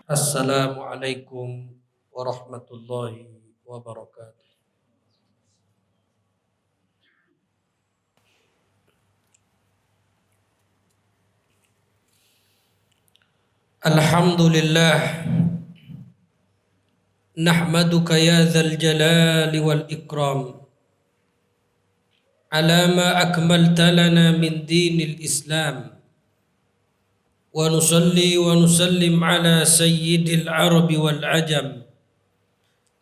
Assalamualaikum warahmatullahi wabarakatuh. Alhamdulillah, nahmaduka ya dzal jalali wal ikram ala ma akmalta lana min dinil Islam, wa nusalli wa nusallim ala sayyidil arabi wal ajam,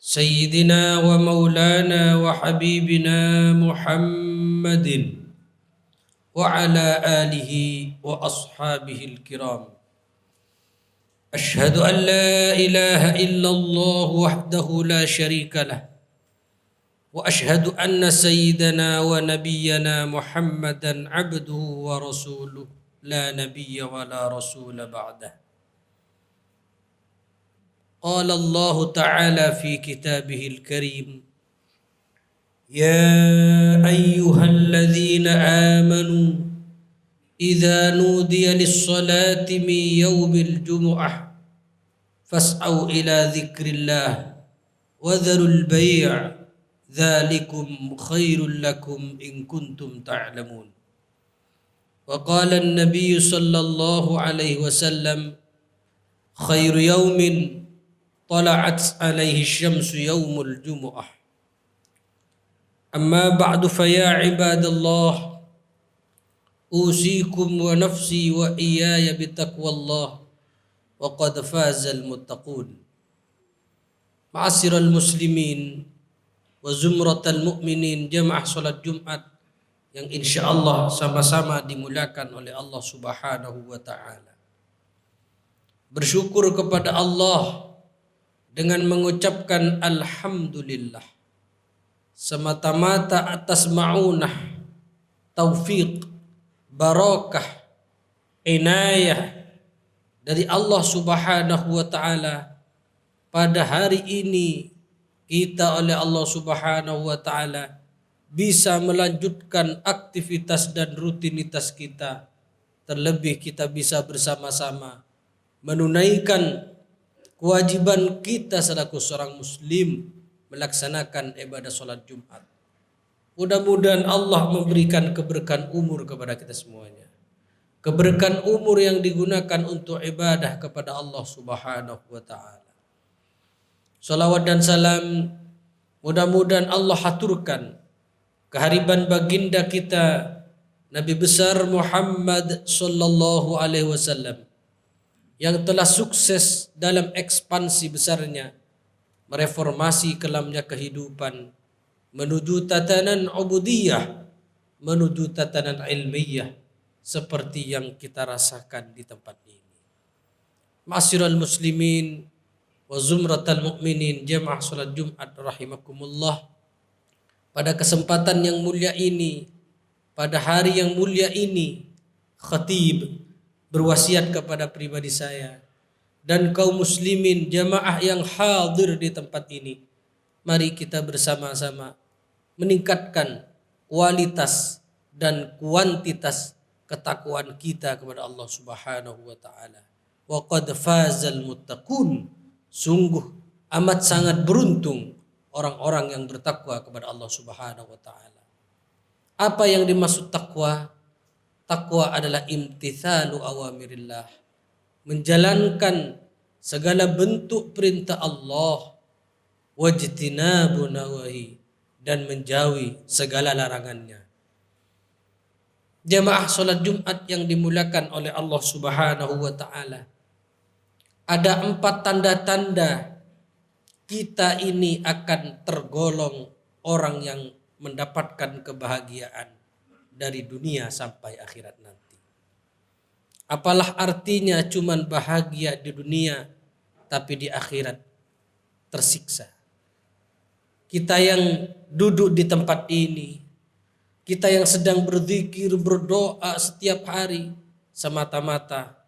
sayyidina wa maulana wa habibina Muhammadin wa ala alihi wa ashabihi al-kiram. أشهد أن لا إله إلا الله وحده لا شريك له، وأشهد أن سيدنا ونبينا محمدا عبده ورسوله لا نبي ولا رسول بعده. قال الله تعالى في كتابه الكريم: يا أيها الذين آمنوا إذا نودي للصلاة من يوم الجمعة فاسعوا إلى ذكر الله وذروا البيع ذلكم خير لكم إن كنتم تعلمون. وقال النبي صلى الله عليه وسلم: خير يوم طلعت عليه الشمس يوم الجمعة. أما بعد فيا عباد الله، أوصيكم ونفسي وإياي بتقوى الله وقد فاز المتقون. Ma'asyiral muslimin wa zumratal mu'minin, jamaah salat Jumat yang insyaallah sama-sama dimuliakan oleh Allah Subhanahu wa taala. Bersyukur kepada Allah dengan mengucapkan alhamdulillah semata-mata atas ma'unah, taufik, barakah, inayah dari Allah Subhanahu wa taala. Pada hari ini kita oleh Allah Subhanahu wa taala bisa melanjutkan aktivitas dan rutinitas kita. Terlebih kita bisa bersama-sama menunaikan kewajiban kita selaku seorang muslim melaksanakan ibadah salat Jumat. Mudah-mudahan Allah memberikan keberkahan umur kepada kita semuanya. Keberkahan umur yang digunakan untuk ibadah kepada Allah Subhanahu wa taala. Salawat dan salam mudah-mudahan Allah haturkan kehariban baginda kita Nabi besar Muhammad sallallahu alaihi wasallam yang telah sukses dalam ekspansi besarnya mereformasi kelamnya kehidupan menuju tatanan ubudiyah, menuju tatanan ilmiah seperti yang kita rasakan di tempat ini. Ma'asyiral muslimin wa zumratal mu'minin, jamaah salat Jumat rahimakumullah. Pada kesempatan yang mulia ini, pada hari yang mulia ini, khatib berwasiat kepada pribadi saya dan kaum muslimin jamaah yang hadir di tempat ini. Mari kita bersama-sama meningkatkan kualitas dan kuantitas ketakwaan kita kepada Allah Subhanahu wa taala. Wa qad fazal muttaqun. Sungguh amat sangat beruntung orang-orang yang bertakwa kepada Allah Subhanahu wa taala. Apa yang dimaksud takwa? Takwa adalah imtithalu awamirillah, menjalankan segala bentuk perintah Allah, wajtinabu nawahi, dan menjauhi segala larangannya. Jamaah salat Jumat yang dimuliakan oleh Allah Subhanahu wa taala. Ada 4 tanda-tanda kita ini akan tergolong orang yang mendapatkan kebahagiaan dari dunia sampai akhirat nanti. Apalah artinya cuman bahagia di dunia tapi di akhirat tersiksa. Kita yang duduk di tempat ini, kita yang sedang berzikir, berdoa setiap hari, semata-mata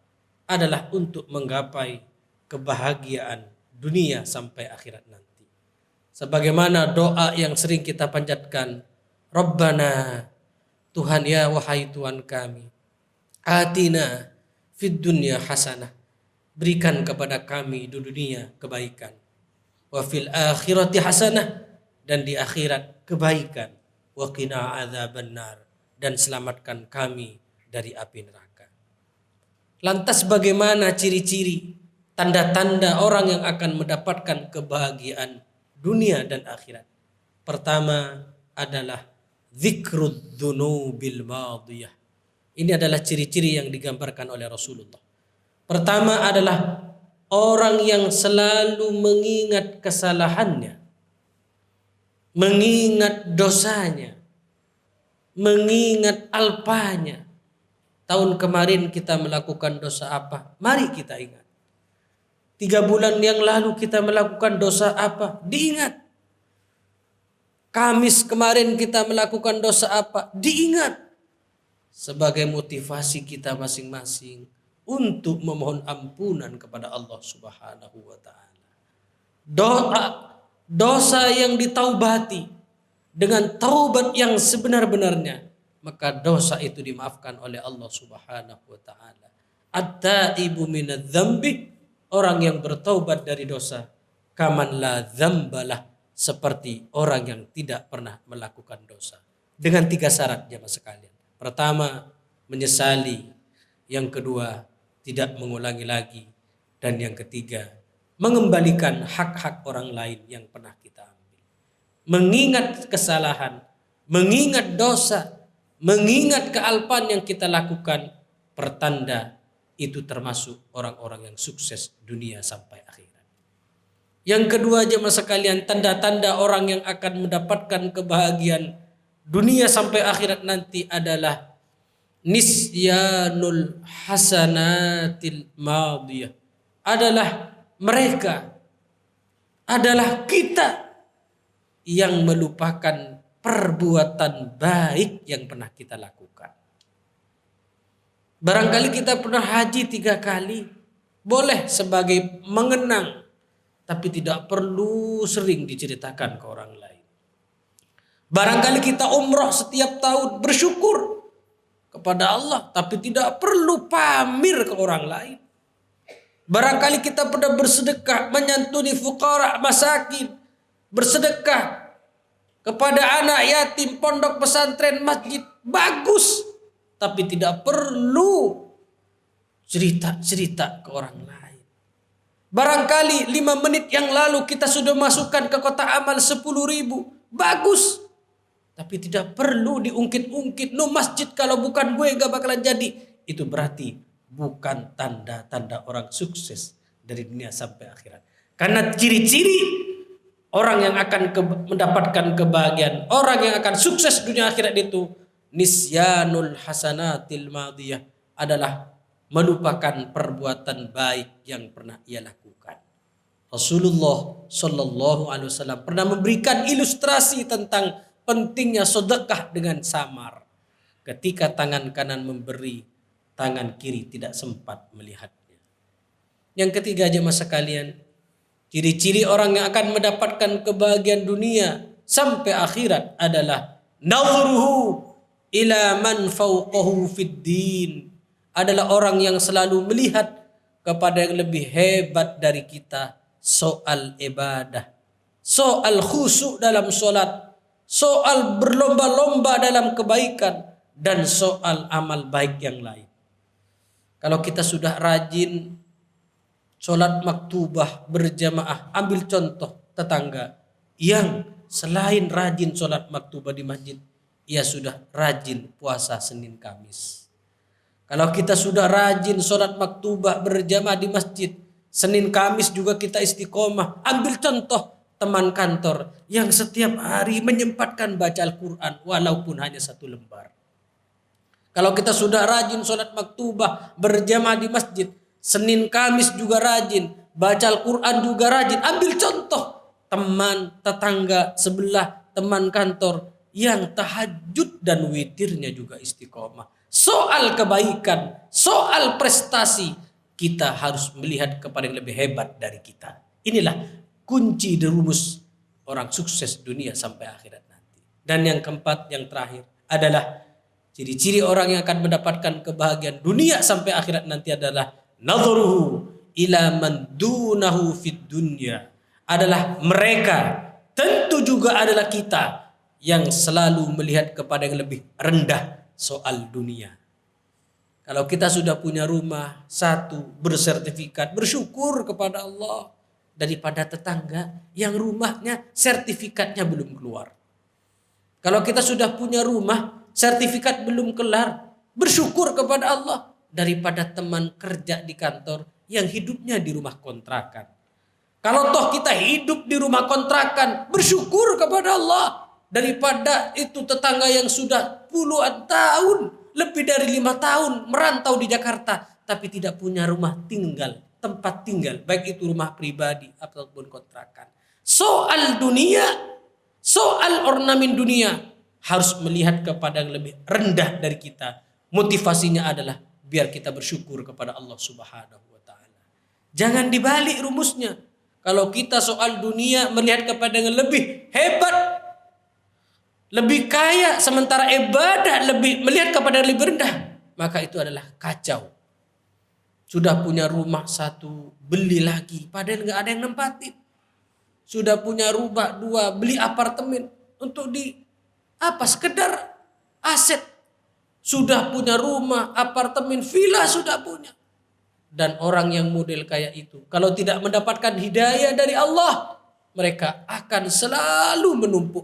adalah untuk menggapai kebahagiaan dunia sampai akhirat nanti. Sebagaimana doa yang sering kita panjatkan, Rabbana, Tuhan ya, wahai Tuhan kami, Atina fid dunya hasanah. Berikan kepada kami di dunia kebaikan. Wa fil akhirati hasanah, dan di akhirat kebaikan. Wa qina adzabannar, dan selamatkan kami dari api neraka. Lantas bagaimana ciri-ciri, tanda-tanda orang yang akan mendapatkan kebahagiaan dunia dan akhirat? Pertama adalah dzikrud dzunubil madiyah. Ini adalah ciri-ciri yang digambarkan oleh Rasulullah. Pertama adalah orang yang selalu mengingat kesalahannya, mengingat dosanya, mengingat alpanya. Tahun kemarin kita melakukan dosa apa? Mari kita ingat. 3 bulan yang lalu kita melakukan dosa apa? Diingat. Kamis kemarin kita melakukan dosa apa? Diingat. Sebagai motivasi kita masing-masing untuk memohon ampunan kepada Allah Subhanahu wa taala. Dosa yang ditaubati dengan taubat yang sebenar-benarnya, maka dosa itu dimaafkan oleh Allah Subhanahu wa taala. At-taibu minadz-dzambi, orang yang bertaubat dari dosa, kaman la dzambalah, seperti orang yang tidak pernah melakukan dosa. Dengan 3 syarat jemaah sekalian. Pertama, menyesali. Yang kedua, tidak mengulangi lagi. Dan yang ketiga, mengembalikan hak-hak orang lain yang pernah kita ambil. Mengingat kesalahan, mengingat dosa, mengingat kealpaan yang kita lakukan, pertanda itu termasuk orang-orang yang sukses dunia sampai akhirat. Yang kedua jemaah sekalian, tanda-tanda orang yang akan mendapatkan kebahagiaan dunia sampai akhirat nanti adalah nisyanul hasanatil madiyah. Adalah mereka, adalah kita yang melupakan perbuatan baik yang pernah kita lakukan. Barangkali kita pernah haji 3 kali, boleh sebagai mengenang, tapi tidak perlu sering diceritakan ke orang lain. Barangkali kita umroh setiap tahun, bersyukur kepada Allah, tapi tidak perlu pamir ke orang lain. Barangkali kita pernah bersedekah, menyantuni fuqara, masakin, bersedekah kepada anak yatim, pondok pesantren, masjid, bagus, tapi tidak perlu cerita-cerita ke orang lain. Barangkali 5 menit yang lalu kita sudah masukkan ke kotak amal 10.000, bagus, tapi tidak perlu diungkit-ungkit. No, masjid kalau bukan gue gak bakalan jadi. Itu berarti bukan tanda-tanda orang sukses dari dunia sampai akhirat. Karena ciri-ciri orang yang akan mendapatkan kebahagiaan, orang yang akan sukses dunia akhirat itu, nisyanul hasanatil madiyah, adalah melupakan perbuatan baik yang pernah ia lakukan. Rasulullah Shallallahu Alaihi Wasallam pernah memberikan ilustrasi tentang pentingnya sedekah dengan samar. Ketika tangan kanan memberi, tangan kiri tidak sempat melihatnya. Yang ketiga jemaah sekalian, ciri-ciri orang yang akan mendapatkan kebahagiaan dunia sampai akhirat adalah nadhruhu ila man fawqahu fid din. Adalah orang yang selalu melihat kepada yang lebih hebat dari kita soal ibadah, soal khusyuk dalam sholat, soal berlomba-lomba dalam kebaikan, dan soal amal baik yang lain. Kalau kita sudah rajin sholat maktubah berjamaah, ambil contoh tetangga yang selain rajin sholat maktubah di masjid, ia sudah rajin puasa Senin Kamis. Kalau kita sudah rajin sholat maktubah berjamaah di masjid, Senin Kamis juga kita istiqomah. Ambil contoh teman kantor yang setiap hari menyempatkan baca Al-Quran walaupun hanya 1 lembar. Kalau kita sudah rajin sholat maktubah berjamaah di masjid, Senin Kamis juga rajin, baca Al-Quran juga rajin. Ambil contoh teman, tetangga, sebelah, teman kantor yang tahajud dan witirnya juga istiqomah. Soal kebaikan, soal prestasi, kita harus melihat kepada yang lebih hebat dari kita. Inilah kunci dan rumus orang sukses dunia sampai akhirat nanti. Dan yang keempat, yang terakhir adalah Ciri-ciri orang yang akan mendapatkan kebahagiaan dunia sampai akhirat nanti adalah nadharuhu ila man dunahu fid dunya. Adalah mereka, tentu juga adalah kita yang selalu melihat kepada yang lebih rendah soal dunia. Kalau kita sudah punya rumah satu bersertifikat, bersyukur kepada Allah, daripada tetangga yang rumahnya sertifikatnya belum keluar. Kalau kita sudah punya rumah sertifikat belum kelar, bersyukur kepada Allah, daripada teman kerja di kantor yang hidupnya di rumah kontrakan. Kalau toh kita hidup di rumah kontrakan, bersyukur kepada Allah, daripada itu tetangga yang sudah puluhan tahun, lebih dari 5 tahun merantau di Jakarta, tapi tidak punya rumah tinggal, tempat tinggal, baik itu rumah pribadi ataupun kontrakan. Soal dunia, soal ornamen dunia, harus melihat kepada yang lebih rendah dari kita. Motivasinya adalah biar kita bersyukur kepada Allah Subhanahu wa taala. Jangan dibalik rumusnya. Kalau kita soal dunia melihat kepada yang lebih hebat, lebih kaya, sementara ibadah lebih melihat kepada yang lebih rendah, maka itu adalah kacau. Sudah punya rumah satu, beli lagi, padahal nggak ada yang nempatin. Sudah punya rumah 2, beli apartemen untuk sekedar aset. Sudah punya rumah, apartemen, villa sudah punya. Dan orang yang model kayak itu, kalau tidak mendapatkan hidayah dari Allah, mereka akan selalu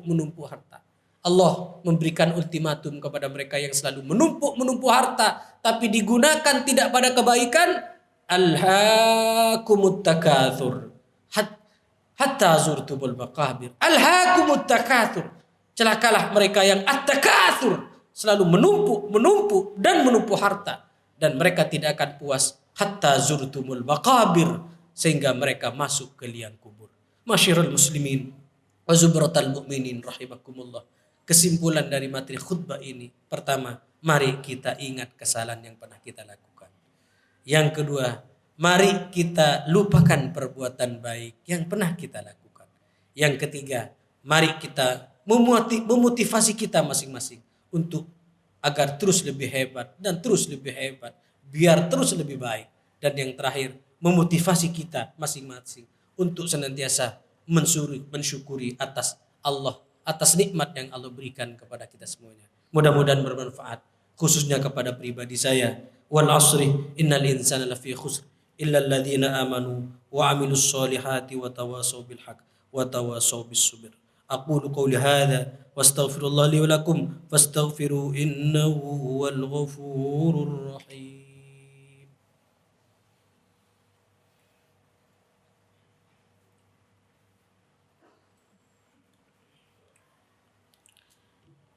menumpuk harta. Allah memberikan ultimatum kepada mereka yang selalu menumpuk harta, tapi digunakan tidak pada kebaikan. Alhaakumut takatsur hatta zurtumul maqabir. Alhaakumut takatsur. Celakalah mereka yang at-takatsur, selalu menumpuk dan menumpuk harta, dan mereka tidak akan puas hatta zurtumul maqabir, sehingga mereka masuk ke liang kubur. Masyiral muslimin wa zubratal mu'minin rahimakumullah. Kesimpulan dari materi khutbah ini, pertama, mari kita ingat kesalahan yang pernah kita lakukan. Yang kedua, mari kita lupakan perbuatan baik yang pernah kita lakukan. Yang ketiga, mari kita memotivasi kita masing-masing untuk agar terus lebih hebat dan terus lebih hebat, biar terus lebih baik. Dan yang terakhir, memotivasi kita masing-masing untuk senantiasa mensyukuri atas Allah, atas nikmat yang Allah berikan kepada kita semuanya. Mudah-mudahan bermanfaat, khususnya kepada pribadi saya. Wal asri innal insana lafi khusr illa alladhina amanu wa amilus solihati wa tawasaw bil haqq wa tawasaw bis sabr. Aqulu qawli hadha wastaghfirullah li wa lakum fastaghfiru innahu huwal ghafurur rahim.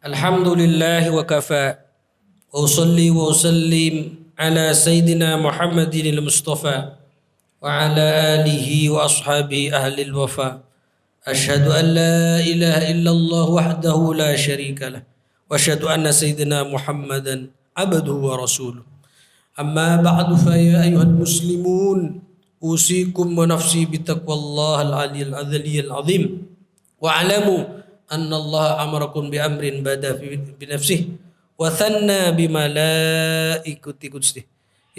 Alhamdulillah wa kafa wa usalli wa usallim ala sayyidina Muhammadin al-Mustafa wa ala alihi wa ashabihi ahli al-wafa. Ashhadu an la ilaha illallah wahdahu la syarika lah wa ashhadu anna sayyidina Muhammadan abduhu wa rasuluh. Amma ba'du fa ya ayyuhal muslimun usikum wa nafsi bitaqwallah al-'aliyyil 'azim wa alamu anna Allah amarakum bi amrin bada bi nafsihi wa thanna bi malaikati qudsih.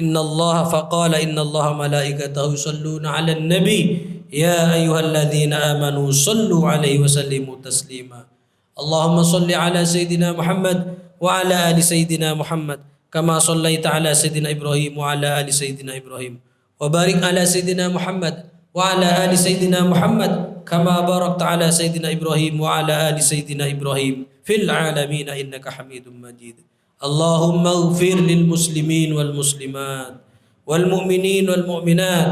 Inna Allah faqala inna Allah malaikatahu yusalluna 'alan nabi ya ayyuhalladzina amanu sallu 'alaihi wa sallimu taslima. Allahumma salli 'ala sayyidina Muhammad wa 'ala ali sayyidina Muhammad kama sallaita 'ala sayyidina Ibrahim wa 'ala ali sayyidina Ibrahim wa barik 'ala sayyidina Muhammad wa 'ala ali sayyidina Muhammad kama barakta ala sayyidina Ibrahim wa ala ali sayyidina Ibrahim fil alamin innaka Hamidum Majid. Allahumma ighfir lil muslimin wal muslimat wal mu'minin wal mu'minat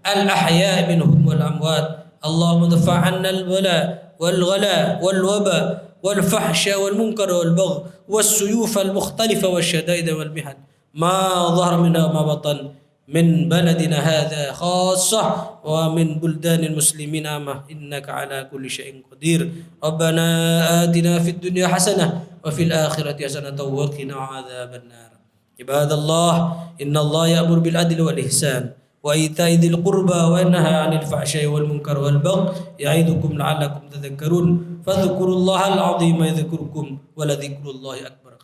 al ahya' minhum wal amwat. Allahumma dafa' 'anna al bala wal ghala wal waba wal fahsya wal munkar wal bagh was suyuf al mukhtalifa wash shadaid wal mihan ma dhahara minha ma batan min baladina hadha khassah wa min buldanil muslimin amah innaka ala kulli syai'in qadir. Rabbana atina fid dunya hasanah wa fil akhirati hasanah wa qina adzaban nar. Ibadallah, innallaha ya'muru bil adli wal ihsan wa ita'i dzil qurba wa yanha 'anil fahsya'i wal munkar wal bagh ya'idukum la'allakum tadhakkarun. Fadhkurullahal 'azima yadhkurkum wa la dzikrullahi akbar.